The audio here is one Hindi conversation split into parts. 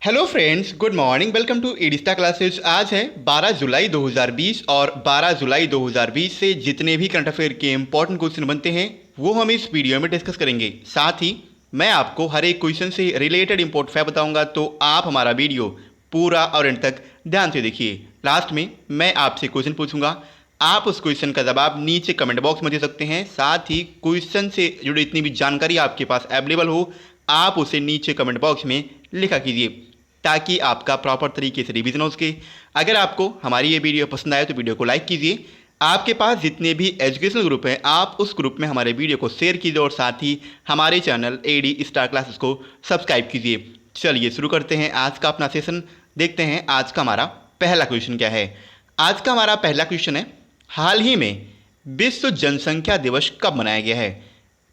Hello friends, good morning. Welcome to Adista classes. आज है 12 जुलाई 2020 और 12 जुलाई 2020 से जितने भी करंट अफेयर के इंपॉर्टेंट क्वेश्चन बनते हैं वो हम इस वीडियो में डिस्कस करेंगे। साथ ही मैं आपको हर एक क्वेश्चन से रिलेटेड इंपॉर्टेंट फैक्ट बताऊंगा, तो आप हमारा वीडियो पूरा और एंड तक ध्यान से देखिए। लास्ट में मैं आपसे क्वेश्चन पूछूंगा, आप उस क्वेश्चन का जवाब नीचे कमेंट बॉक्स में दे सकते हैं। साथ ही क्वेश्चन से जुड़ी इतनी भी जानकारी आपके पास अवेलेबल हो, आप उसे नीचे कमेंट बॉक्स में लिखा कीजिए ताकि आपका प्रॉपर तरीके से रिवीजन हो सके। अगर आपको हमारी ये वीडियो पसंद आए तो वीडियो को लाइक कीजिए। आपके पास जितने भी एजुकेशनल ग्रुप हैं आप उस ग्रुप में हमारे वीडियो को शेयर कीजिए और साथ ही हमारे चैनल एडी स्टार क्लासेस को सब्सक्राइब कीजिए। चलिए शुरू करते हैं आज का अपना सेशन। देखते हैं आज का हमारा पहला क्वेश्चन क्या है। आज का हमारा पहला क्वेश्चन है, हाल ही में विश्व जनसंख्या दिवस कब मनाया गया है।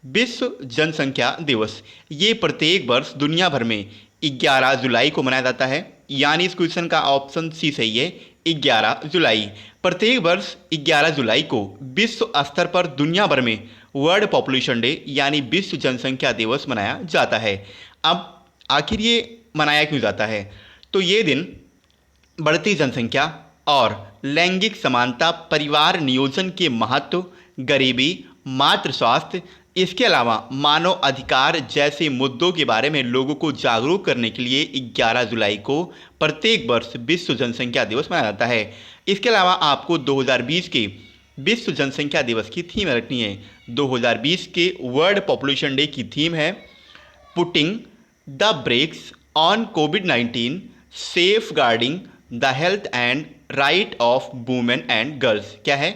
विश्व जनसंख्या दिवस ये प्रत्येक वर्ष दुनिया भर में 11 जुलाई को मनाया जाता है, यानी इस क्वेश्चन का ऑप्शन सी सही है, 11 जुलाई। प्रत्येक वर्ष 11 जुलाई को विश्व स्तर पर दुनिया भर में वर्ल्ड पॉपुलेशन डे यानी विश्व जनसंख्या दिवस मनाया जाता है। अब आखिर ये मनाया क्यों जाता है, तो ये दिन बढ़ती जनसंख्या और लैंगिक समानता, परिवार नियोजन के महत्व, गरीबी, मातृ स्वास्थ्य, इसके अलावा मानव अधिकार जैसे मुद्दों के बारे में लोगों को जागरूक करने के लिए 11 जुलाई को प्रत्येक वर्ष विश्व जनसंख्या दिवस मनाया जाता है। इसके अलावा आपको 2020 के विश्व जनसंख्या दिवस की थीम रखनी है। 2020 के वर्ल्ड पॉपुलेशन डे की थीम है पुटिंग द ब्रेक्स ऑन कोविड-19, safeguarding the health and right of women and girls. क्या है?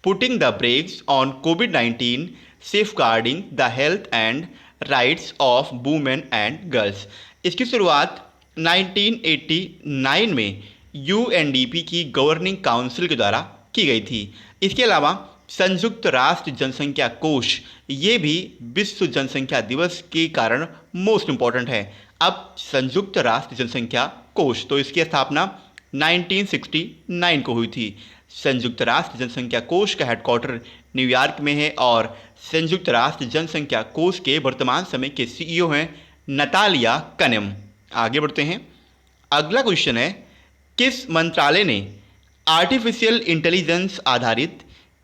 पुटिंग द ब्रेक्स ऑन कोविड-19, safeguarding the health and rights of women and girls. इसकी शुरुआत 1989 में यूएनडीपी की गवर्निंग काउंसिल के द्वारा की गई थी। इसके अलावा संयुक्त राष्ट्र जनसंख्या कोष ये भी विश्व जनसंख्या दिवस के कारण मोस्ट इम्पॉर्टेंट है। अब संयुक्त राष्ट्र जनसंख्या कोष, तो इसकी स्थापना 1969 को हुई थी। संयुक्त राष्ट्र जनसंख्या कोष का हेडक्वार्टर न्यूयॉर्क में है और संयुक्त राष्ट्र जनसंख्या कोष के वर्तमान समय के सीईओ हैं नतालिया कनेम। आगे बढ़ते हैं। अगला क्वेश्चन है, किस मंत्रालय ने आर्टिफिशियल इंटेलिजेंस आधारित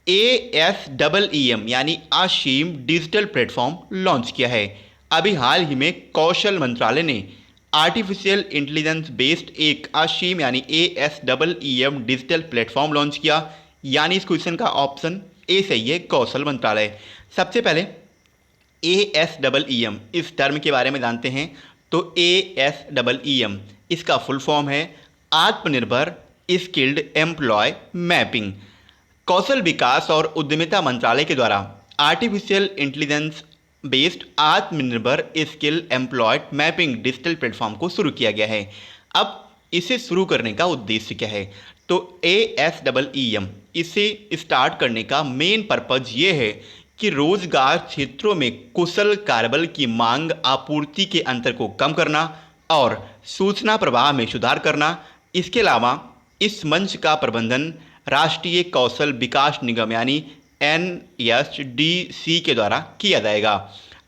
ASEEM यानी असीम डिजिटल प्लेटफॉर्म लॉन्च किया है। अभी हाल ही में कौशल मंत्रालय ने आर्टिफिशियल इंटेलिजेंस बेस्ड एक असीम यानी ASEEM डिजिटल प्लेटफॉर्म लॉन्च किया, यानी इस क्वेश्चन का ऑप्शन ए सही है, कौशल मंत्रालय। सबसे पहले ASEEM इस टर्म के बारे में जानते हैं। तो ASEEM इसका फुल फॉर्म है आत्मनिर्भर स्किल्ड एम्प्लॉय मैपिंग। कौशल विकास और उद्यमिता मंत्रालय के द्वारा आर्टिफिशियल इंटेलिजेंस बेस्ड आत्मनिर्भर skill employed mapping digital platform को शुरू किया गया है। अब इसे शुरू करने का उद्देश्य क्या है, तो ASEEM इसे स्टार्ट करने का मेन पर्पज ये है कि रोजगार क्षेत्रों में कुशल कार्यबल की मांग आपूर्ति के अंतर को कम करना और सूचना प्रवाह में सुधार करना। इसके अलावा इस मंच का प्रबंधन राष्ट्रीय कौशल विकास निगम यानी NSDC के द्वारा किया जाएगा।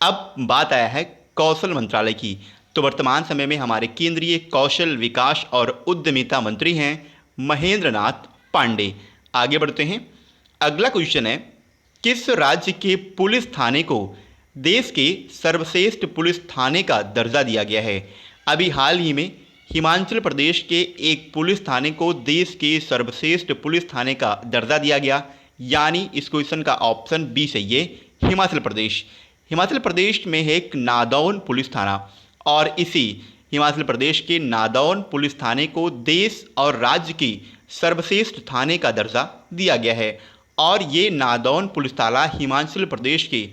अब बात आया है कौशल मंत्रालय की, तो वर्तमान समय में हमारे केंद्रीय कौशल विकास और उद्यमिता मंत्री हैं महेंद्र नाथ पांडे। आगे बढ़ते हैं। अगला क्वेश्चन है, किस राज्य के पुलिस थाने को देश के सर्वश्रेष्ठ पुलिस थाने का दर्जा दिया गया है। अभी हाल ही में हिमाचल प्रदेश के एक पुलिस थाने को देश के सर्वश्रेष्ठ पुलिस थाने का दर्जा दिया गया, यानी इस क्वेश्चन का ऑप्शन बी सही है, हिमाचल प्रदेश। हिमाचल प्रदेश में है एक नादौन पुलिस थाना और इसी हिमाचल प्रदेश के नादौन पुलिस थाने को देश और राज्य की सर्वश्रेष्ठ थाने का दर्जा दिया गया है। और ये नादौन पुलिस थाना हिमाचल प्रदेश के,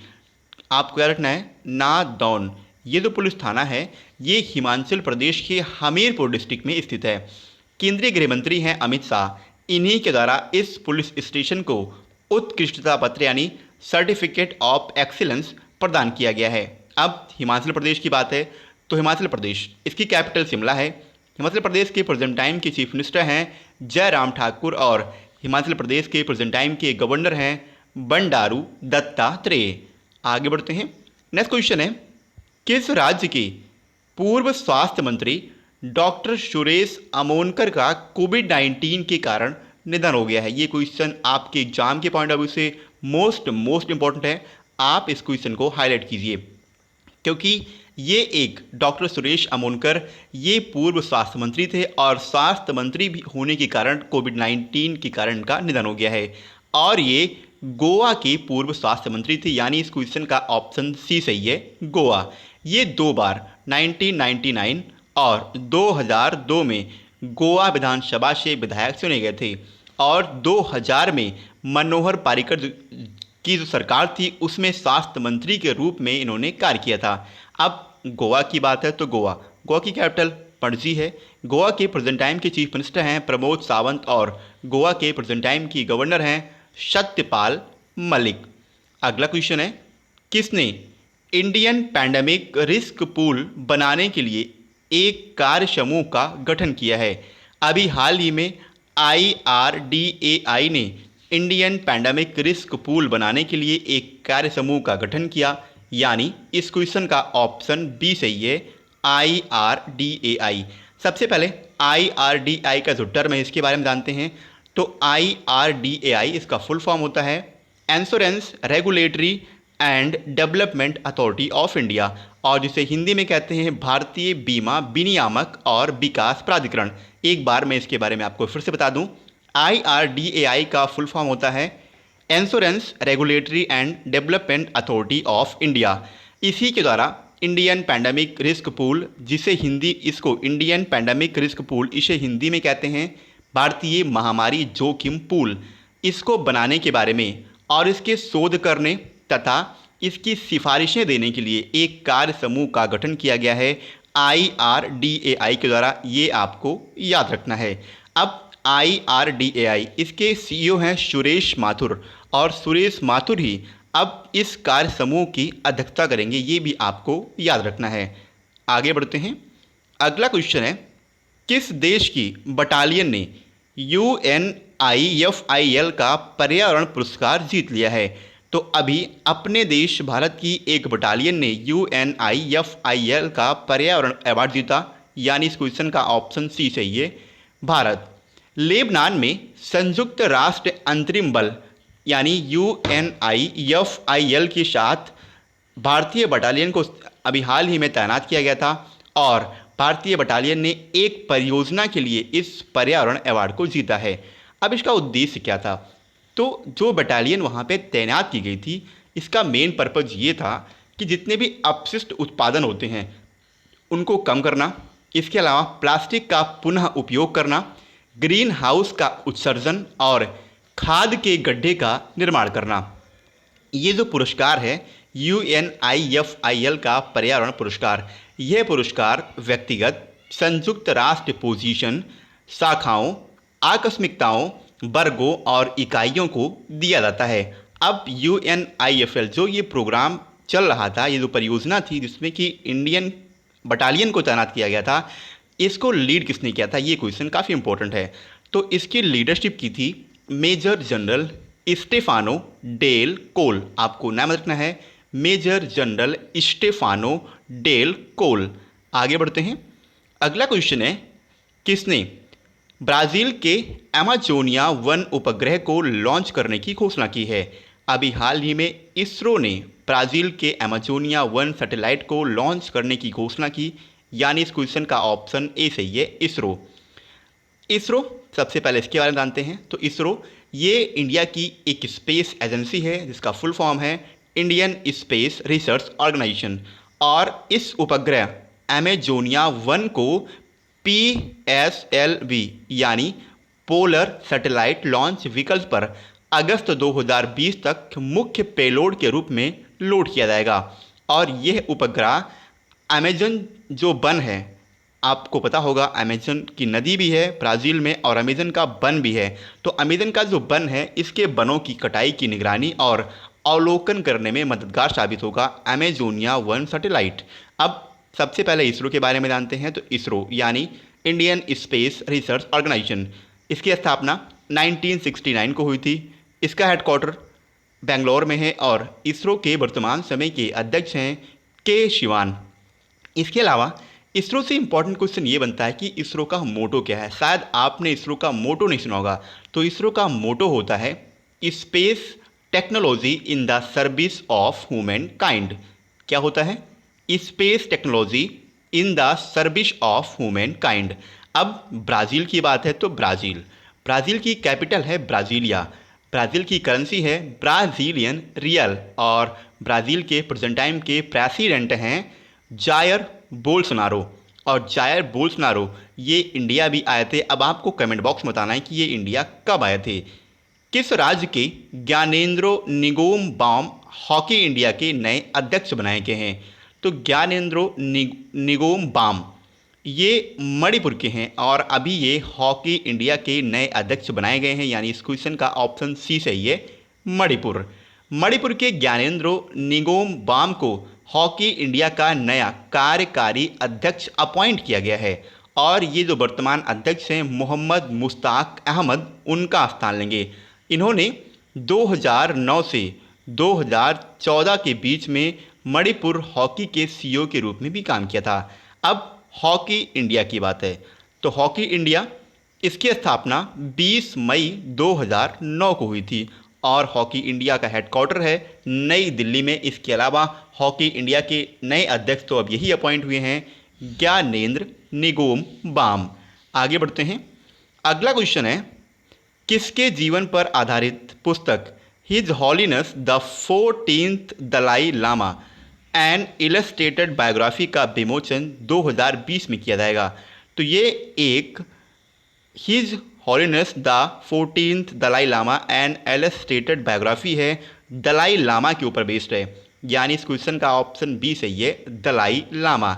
आपको क्या रखना है, नादौन, ये जो पुलिस थाना है ये हिमाचल प्रदेश के हमीरपुर डिस्ट्रिक्ट में स्थित है। केंद्रीय गृह मंत्री हैं अमित शाह, इन्हीं के द्वारा इस पुलिस स्टेशन को उत्कृष्टता पत्र यानी सर्टिफिकेट ऑफ एक्सीलेंस प्रदान किया गया है। अब हिमाचल प्रदेश की बात है, तो हिमाचल प्रदेश इसकी कैपिटल शिमला है। हिमाचल प्रदेश के प्रेजेंट टाइम के चीफ मिनिस्टर हैं जयराम ठाकुर और हिमाचल प्रदेश के प्रेजेंट टाइम के गवर्नर हैं बंडारू दत्तात्रेय। आगे बढ़ते हैं। नेक्स्ट क्वेश्चन है, किस राज्य के पूर्व स्वास्थ्य मंत्री डॉक्टर सुरेश अमोनकर का कोविड-19 के कारण निधन हो गया है। ये क्वेश्चन आपके एग्जाम के पॉइंट ऑफ व्यू से मोस्ट इंपॉर्टेंट है। आप इस क्वेश्चन को हाईलाइट कीजिए, क्योंकि ये एक डॉक्टर सुरेश अमोनकर ये पूर्व स्वास्थ्य मंत्री थे और स्वास्थ्य मंत्री भी होने के कारण कोविड-19 के कारण इनका निधन हो गया है। और ये गोवा के पूर्व स्वास्थ्य मंत्री थे, यानी इस क्वेश्चन का ऑप्शन सी सही है, गोवा। ये 2 बार 1999 और 2002 में गोवा विधानसभा से विधायक चुने गए थे और 2000 में मनोहर पर्रिकर की जो सरकार थी उसमें स्वास्थ्य मंत्री के रूप में इन्होंने कार्य किया था। अब गोवा की बात है तो गोवा की कैपिटल पणजी है। गोवा के प्रेजेंट टाइम के चीफ मिनिस्टर हैं प्रमोद सावंत और गोवा के प्रेजेंट टाइम की गवर्नर हैं सत्यपाल मलिक। अगला क्वेश्चन है, किसने इंडियन पैंडेमिक रिस्क पूल बनाने के लिए एक कार्य समूह का गठन किया है? अभी हाल ही में IRDAI ने इंडियन पैंडेमिक रिस्क पूल बनाने के लिए एक कार्य समूह का गठन किया, यानी इस क्वेश्चन का ऑप्शन बी सही है, IRDAI। सबसे पहले IRDAI का जो टर्म है इसके बारे में जानते हैं। तो IRDAI इसका फुल फॉर्म होता है insurance regulatory and development authority of India, और जिसे हिंदी में कहते हैं भारतीय बीमा विनियामक और विकास प्राधिकरण। एक बार मैं इसके बारे में आपको फिर से बता दूं, IRDAI का फुल फॉर्म होता है insurance regulatory and development authority of India. इसी के द्वारा इंडियन पैंडेमिक रिस्क पूल, जिसे हिंदी इसको इंडियन पैंडेमिक रिस्क पूल इसे हिंदी में कहते हैं भारतीय महामारी जोखिम पूल, इसको बनाने के बारे में और इसके शोध करने तथा इसकी सिफारिशें देने के लिए एक कार्य समूह का गठन किया गया है IRDAI के द्वारा। ये आपको याद रखना है। अब IRDAI इसके CEO हैं सुरेश माथुर, और सुरेश माथुर ही अब इस कार्य समूह की अध्यक्षता करेंगे, ये भी आपको याद रखना है। आगे बढ़ते हैं। अगला क्वेश्चन है, किस देश की बटालियन ने UNIFIL का पर्यावरण पुरस्कार जीत लिया है? तो अभी अपने देश भारत की एक बटालियन ने UNIFIL का पर्यावरण अवार्ड जीता, यानी इस क्वेश्चन का ऑप्शन सी सही है, भारत। लेबनान में संयुक्त राष्ट्र अंतरिम बल यानी UNIFIL के साथ भारतीय बटालियन को अभी हाल ही में तैनात किया गया था और भारतीय बटालियन ने एक परियोजना के लिए इस पर्यावरण अवार्ड को जीता है। अब इसका उद्देश्य क्या था? तो जो बटालियन वहाँ पे तैनात की गई थी, इसका मेन पर्पज़ ये था कि जितने भी अपशिष्ट उत्पादन होते हैं उनको कम करना, इसके अलावा प्लास्टिक का पुनः उपयोग करना, ग्रीन हाउस का उत्सर्जन और खाद के गड्ढे का निर्माण करना। ये जो पुरस्कार है UNIFIL का पर्यावरण पुरस्कार, यह पुरस्कार व्यक्तिगत, संयुक्त राष्ट्र पोजीशन, शाखाओं, आकस्मिकताओं, वर्गों और इकाइयों को दिया जाता है। अब UNIFIL जो ये प्रोग्राम चल रहा था, ये जो परियोजना थी जिसमें कि इंडियन बटालियन को तैनात किया गया था, इसको लीड किसने किया था? ये क्वेश्चन काफ़ी इंपॉर्टेंट है। तो इसकी लीडरशिप की थी मेजर जनरल स्टेफानो डेल कोल। आपको नाम रखना है मेजर जनरल स्टेफानो डेल कोल। आगे बढ़ते हैं। अगला क्वेश्चन है, किसने ब्राज़ील के अमेजोनिया वन उपग्रह को लॉन्च करने की घोषणा की है? अभी हाल ही में इसरो ने ब्राज़ील के अमेजोनिया वन सैटेलाइट को लॉन्च करने की घोषणा की, यानी इस क्वेश्चन का ऑप्शन ए सही है, इसरो। इसरो सबसे पहले इसके बारे में जानते हैं। तो इसरो ये इंडिया की एक स्पेस एजेंसी है जिसका फुल फॉर्म है इंडियन स्पेस रिसर्च ऑर्गेनाइजेशन, और इस उपग्रह अमेजोनिया वन को PSLV यानी पोलर सैटेलाइट लॉन्च व्हीकल पर अगस्त 2020 तक मुख्य पेलोड के रूप में लोड किया जाएगा। और यह उपग्रह अमेजन जो वन है, आपको पता होगा अमेजन की नदी भी है ब्राज़ील में और अमेजन का वन भी है, तो अमेजन का जो वन है इसके वनों की कटाई की निगरानी और अवलोकन करने में मददगार साबित होगा अमेजोनिया वन सैटेलाइट। अब सबसे पहले इसरो के बारे में जानते हैं। तो इसरो यानी इंडियन स्पेस रिसर्च ऑर्गेनाइजेशन, इसकी स्थापना 1969 को हुई थी। इसका हेडक्वार्टर बेंगलोर में है और इसरो के वर्तमान समय के अध्यक्ष हैं के शिवान। इसके अलावा इसरो से इंपॉर्टेंट क्वेश्चन ये बनता है कि इसरो का मोटो क्या है। शायद आपने इसरो का मोटो नहीं सुना होगा। तो इसरो का मोटो होता है space technology in the service of human kind. क्या होता है? Space technology in the service of human kind. अब ब्राज़ील की बात है तो ब्राज़ील की कैपिटल है ब्राज़ीलिया। ब्राज़ील की करेंसी है ब्राज़ीलियन रियल और ब्राज़ील के प्रेजेंट टाइम के प्रेसिडेंट हैं जायर बोल्सोनारो। और जायर बोल्सोनारो ये इंडिया भी आए थे। अब आपको कमेंट बॉक्स में बताना है कि ये इंडिया कब आए थे। किस राज्य के ज्ञानेंद्रो निंगोमबाम हॉकी इंडिया के नए अध्यक्ष बनाए गए हैं? तो ज्ञानेंद्रो निंगोमबाम ये मणिपुर के हैं और अभी ये हॉकी इंडिया के नए अध्यक्ष बनाए गए हैं। यानी इस क्वेश्चन का ऑप्शन सी सही है, मणिपुर। मणिपुर के ज्ञानेंद्रो निंगोमबाम को हॉकी इंडिया का नया कार्यकारी अध्यक्ष अपॉइंट किया गया है और ये जो वर्तमान अध्यक्ष हैं मोहम्मद मुश्ताक अहमद उनका स्थान लेंगे। इन्होंने 2009 से 2014 के बीच में मणिपुर हॉकी के सीईओ के रूप में भी काम किया था। अब हॉकी इंडिया की बात है तो हॉकी इंडिया इसकी स्थापना 20 मई 2009 को हुई थी और हॉकी इंडिया का हेडक्वार्टर है नई दिल्ली में। इसके अलावा हॉकी इंडिया के नए अध्यक्ष तो अब यही अपॉइंट हुए हैं, ज्ञानेंद्र निंगोमबाम। आगे बढ़ते हैं। अगला क्वेश्चन है, किसके जीवन पर आधारित पुस्तक His Holiness the 14th Dalai Lama an illustrated biography का विमोचन 2020 में किया जाएगा? तो ये एक His Holiness the 14th Dalai Lama an illustrated biography है, दलाई लामा के ऊपर बेस्ड है। यानी इस क्वेश्चन का ऑप्शन बी सही है, दलाई लामा।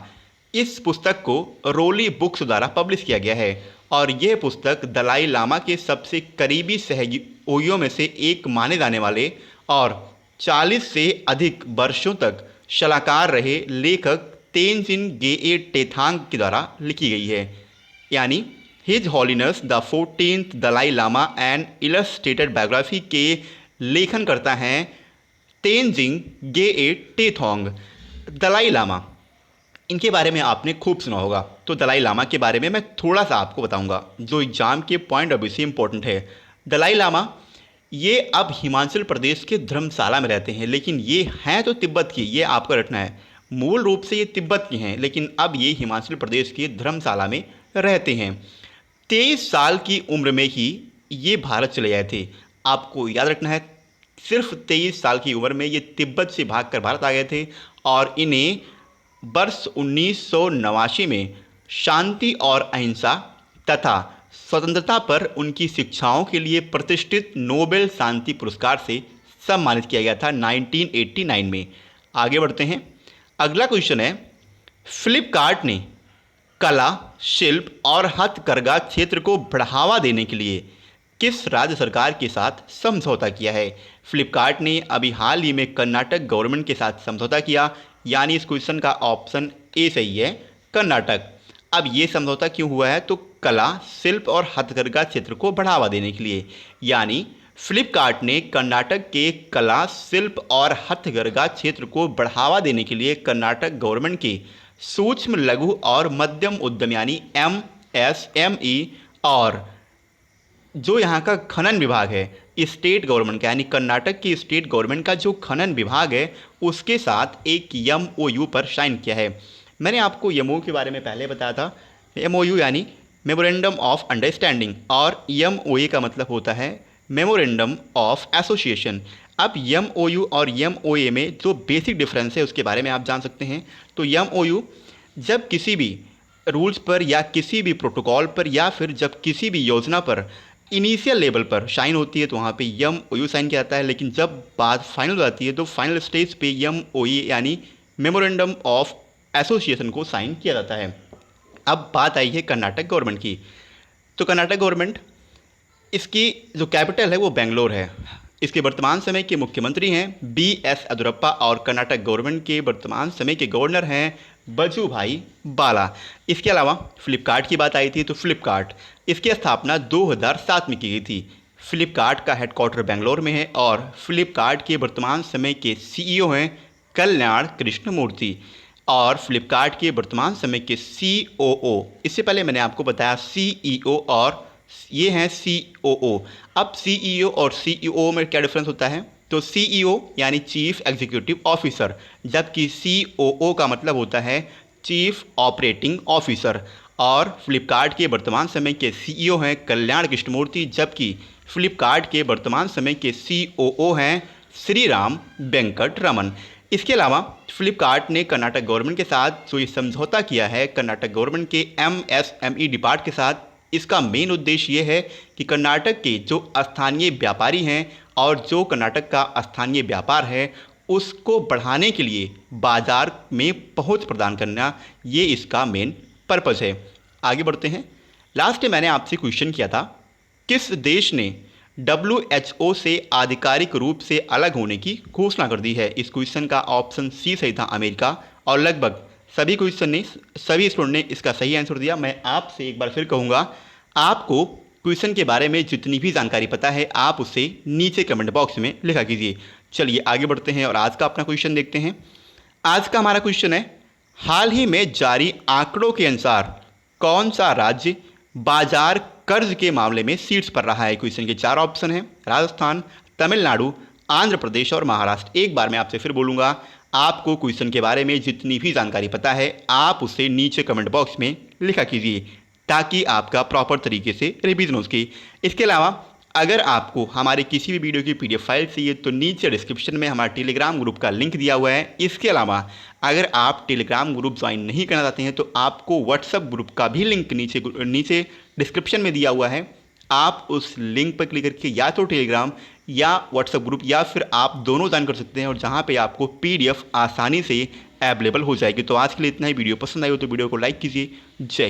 इस पुस्तक को रोली बुक्स द्वारा पब्लिश किया गया है और यह पुस्तक दलाई लामा के सबसे करीबी सहयोगियों में से एक माने जाने वाले और 40 से अधिक वर्षों तक सलाहकार रहे लेखक तेनजिन गेए टेथांग के द्वारा लिखी गई है। यानी His Holiness the 14th Dalai Lama and illustrated biography के लेखन करता हैं तेनजिन गेए टेथोंग। दलाई लामा इनके बारे में आपने खूब सुना होगा, तो दलाई लामा के बारे में मैं थोड़ा सा आपको बताऊंगा जो एग्जाम के पॉइंट ऑफ व्यू से इंपॉर्टेंट है। दलाई लामा ये अब हिमाचल प्रदेश के धर्मशाला में रहते हैं, लेकिन ये हैं तो तिब्बत की, ये आपका रटना है। मूल रूप से ये तिब्बत की हैं लेकिन अब ये हिमाचल प्रदेश के धर्मशाला में रहते हैं। 23 साल की उम्र में ही ये भारत चले आए थे। आपको याद रखना है, सिर्फ 23 साल की उम्र में ये तिब्बत से भागकर भारत आ गए थे और इन्हें वर्ष 1989 में शांति और अहिंसा तथा स्वतंत्रता पर उनकी शिक्षाओं के लिए प्रतिष्ठित नोबेल शांति पुरस्कार से सम्मानित किया गया था 1989 में। आगे बढ़ते हैं। अगला क्वेश्चन है, फ्लिपकार्ट ने कला, शिल्प और हथकरघा क्षेत्र को बढ़ावा देने के लिए किस राज्य सरकार के साथ समझौता किया है? फ्लिपकार्ट ने अभी हाल ही में कर्नाटक गवर्नमेंट के साथ समझौता किया। यानी इस क्वेश्चन का ऑप्शन ए सही है, कर्नाटक। अब ये समझौता क्यों हुआ है? तो कला, शिल्प और हथकरघा क्षेत्र को बढ़ावा देने के लिए। यानी फ्लिपकार्ट ने कर्नाटक के कला, शिल्प और हथकरघा क्षेत्र को बढ़ावा देने के लिए कर्नाटक गवर्नमेंट के सूक्ष्म, लघु और मध्यम उद्यम यानी MSME और जो यहाँ का खनन विभाग है स्टेट गवर्नमेंट का, यानी कर्नाटक की स्टेट गवर्नमेंट का जो खनन विभाग है उसके साथ एक MOU पर साइन किया है। मैंने आपको MOU के बारे में पहले बताया था। MOU यानी मेमोरेंडम ऑफ अंडरस्टैंडिंग और MOA का मतलब होता है मेमोरेंडम ऑफ एसोसिएशन। अब MOU और MOA में जो बेसिक डिफरेंस है उसके बारे में आप जान सकते हैं। तो MOU जब किसी भी रूल्स पर या किसी भी प्रोटोकॉल पर या फिर जब किसी भी योजना पर इनिशियल लेवल पर साइन होती है तो वहाँ पे MOU साइन किया जाता है, लेकिन जब बात फाइनल हो जाती है तो फाइनल स्टेज पे MOA यानी मेमोरेंडम ऑफ एसोसिएशन को साइन किया जाता है। अब बात आई है कर्नाटक गवर्नमेंट की। तो कर्नाटक गवर्नमेंट, इसकी जो कैपिटल है वो बेंगलोर है। इसके वर्तमान समय के मुख्यमंत्री हैं BS येदियुरप्पा और कर्नाटक गवर्नमेंट के वर्तमान समय के गवर्नर हैं वजुभाई वाला। इसके अलावा फ्लिपकार्ट की बात आई थी तो फ्लिपकार्ट इसकी स्थापना 2007 में की गई थी। फ्लिपकार्ट का हेडक्वार्टर बेंगलोर में है और फ्लिपकार्ट के वर्तमान समय के CEO हैं कल्याण कृष्णमूर्ति और फ्लिपकार्ट के वर्तमान समय के COO। इससे पहले मैंने आपको बताया CEO और ये हैं COO। अब CEO और CEO में क्या डिफरेंस होता है? तो CEO यानी चीफ एग्जीक्यूटिव ऑफिसर, जबकि COO का मतलब होता है चीफ ऑपरेटिंग ऑफिसर। और फ्लिपकार्ट के वर्तमान समय के CEO हैं कल्याण कृष्णमूर्ति, जबकि फ्लिपकार्ट के वर्तमान समय के COO हैं श्रीराम वेंकट रमन। इसके अलावा फ्लिपकार्ट ने कर्नाटक गवर्नमेंट के साथ जो ये समझौता किया है कर्नाटक गवर्नमेंट के MSME डिपार्ट के साथ, इसका मेन उद्देश्य ये है कि कर्नाटक के जो स्थानीय व्यापारी हैं और जो कर्नाटक का स्थानीय व्यापार है उसको बढ़ाने के लिए बाजार में पहुंच प्रदान करना, ये इसका मेन पर्पज़ है। आगे बढ़ते हैं। लास्ट मैंने आपसे क्वेश्चन किया था, किस देश ने WHO से आधिकारिक रूप से अलग होने की घोषणा कर दी है? इस क्वेश्चन का ऑप्शन C सही था, अमेरिका। और लगभग सभी स्टूडेंट ने इसका सही आंसर दिया। मैं आपसे एक बार फिर कहूँगा, आपको क्वेश्चन के बारे में जितनी भी जानकारी पता है आप उसे नीचे कमेंट बॉक्स में लिखा कीजिए। चलिए आगे बढ़ते हैं और आज का अपना क्वेश्चन देखते हैं। आज का हमारा क्वेश्चन है, हाल ही में जारी आंकड़ों के अनुसार कौन सा राज्य बाजार कर्ज के मामले में सीट्स पर रहा है? क्वेश्चन के 4 ऑप्शन हैं, राजस्थान, तमिलनाडु, आंध्र प्रदेश और महाराष्ट्र। एक बार मैं आपसे फिर बोलूँगा, आपको क्वेश्चन के बारे में जितनी भी जानकारी पता है आप उसे नीचे कमेंट बॉक्स में लिखा कीजिए ताकि आपका प्रॉपर तरीके से रिवीजन हो सके। इसके अलावा अगर आपको हमारे किसी भी वीडियो की PDF फाइल चाहिए तो नीचे डिस्क्रिप्शन में हमारे टेलीग्राम ग्रुप का लिंक दिया हुआ है। इसके अलावा अगर आप टेलीग्राम ग्रुप ज्वाइन नहीं करना चाहते हैं तो आपको व्हाट्सएप ग्रुप का भी लिंक नीचे डिस्क्रिप्शन में दिया हुआ है। आप उस लिंक पर क्लिक करके या तो टेलीग्राम या व्हाट्सएप ग्रुप या फिर आप दोनों ज्वाइन कर सकते हैं और जहाँ पे आपको PDF आसानी से अवेलेबल हो जाएगी। तो आज के लिए इतना ही। वीडियो पसंद आई हो तो वीडियो को लाइक कीजिए। जय हिंद।